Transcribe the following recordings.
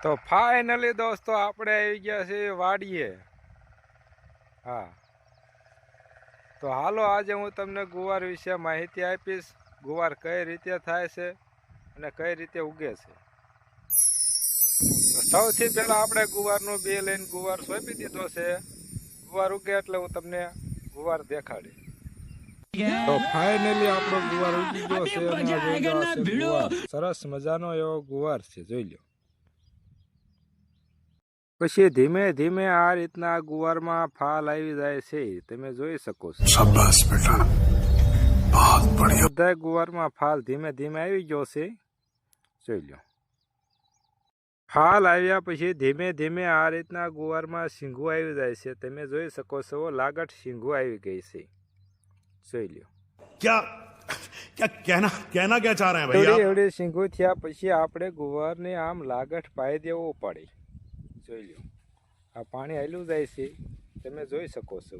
તો ફાઇનલી દોસ્તો આપણે આવી ગયા છીએ વાડીએ. હા, તો હાલો આજે હું તમને ગુવાર વિશે માહિતી આપીશ. ગુવાર કઈ રીતે થાય છે અને કઈ રીતે ઉગે છે. તો સૌથી પહેલા આપણે ગુવારનું બી લઈને ગુવાર સોંપી દીધો છે. ગુવાર ઉગે એટલે હું તમને ગુવાર દેખાડી. તો ફાઇનલી આપણો ગુવાર ઉગી ગયો છે અને જોઈ લો આ છે ગુવાર. સરસ મજાનો એવો ગુવાર છે, જોઈ લો. પછી ધીમે ધીમે આ રીતના ગુવારમાં ફાલ આવી જાય છે, તમે જોઈ શકો છો. શાબાશ બેટા, બહુત બઢિયા. બધા ગુવારમાં ફાલ ધીમે ધીમે આવી ગયો છે, જોઈ લો. ફાલ આવ્યા પછી ધીમે ધીમે આ રીતના ગુવારમાં શીંગું આવી જાય છે, તમે જોઈ શકો છો. લાગટ શીંગું આવી ગઈ છે, જોઈ લો. क्या कहना क्या चाह रहे हैं भैया? એવડે શીંગું થયા પછી આપણે ગુવારને આમ લાગટ પાઈ દેવું પડે, જોઈ લો. આ પાણી હાલ્યું જાય છે, તમે જોઈ શકો છો.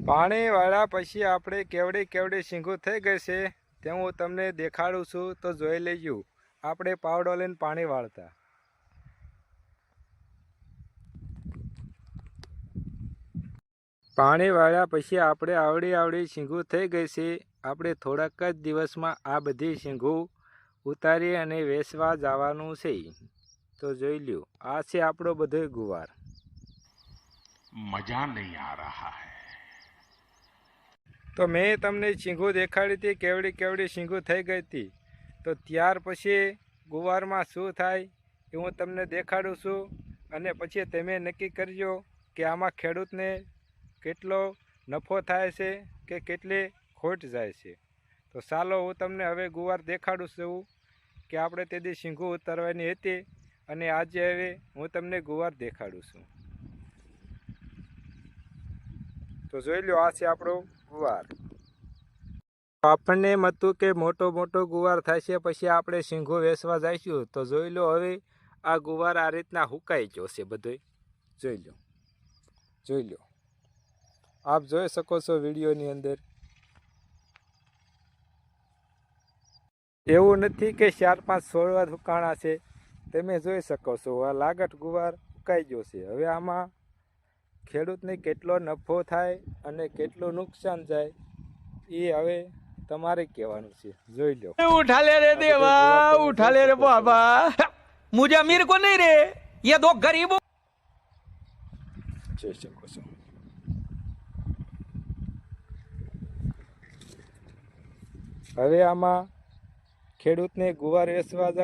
પાણી વાળા પછી આપણે કેવડી કેવડી શીંગું થઈ ગઈ છે તે હું તમને દેખાડું છું, તો જોઈ લેજો. આપણે પાવડો લઈને પાણી વાળતા. પાણી વાળ્યા પછી આપણે આવડી શીંગું થઈ ગઈ છે. આપણે થોડાક જ દિવસમાં આ બધી શીંગું ઉતારી અને વેચવા જવાનું છે, તો જોઈ લ્યો. આ છે આપણો બધો ગુવાર. मजा नहीं आ रहा है. તો મેં તમને શીંગું દેખાડી હતી, કેવડી કેવડી શીંગું થઈ ગઈ હતી. તો ત્યાર પછી ગુવારમાં શું થાય એ હું તમને દેખાડું છું, અને પછી તમે નક્કી કરજો કે આમાં ખેડૂતને કેટલો નફો થાય છે કે કેટલી ખોટ જાય છે. તો ચાલો હું તમને હવે ગુવાર દેખાડું છું કે આપણે તેથી શીંગું ઉતારવાની હતી, અને આજે હવે હું તમને ગુવાર દેખાડું છું. તો જોઈ લો, આ છે આપણો ગુવાર. આપણને એમ હતું કે મોટો મોટો ગુવાર થાય છે, પછી આપણે શીંગું વેચવા જઈશું. તો જોઈ લો, હવે આ ગુવાર આ રીતના હુકાઈ ગયો છે બધોય, જોઈ લો. જોઈ લો, આપ જોઈ શકો છો વિડીયોની અંદર. એવું નથી કે 4-5 છોડવા હુકાણા છે, તમે જોઈ શકો છો. આ લાગટ ગુવાર હુકાઈ ગયો છે. હવે આમાં ખેડૂતને કેટલો નફો થાય અને કેટલું નુકસાન જાય એ હવે તમારે કહેવાનું છે, જોઈ લો. उठा ले रे देवा, उठा ले रे बाबा, मुझे अमीर को नहीं रे, ये दो गरीबों. જોઈ શકો છો. હવે આમાં ખેડૂતને ગુવાર વેચવા જવું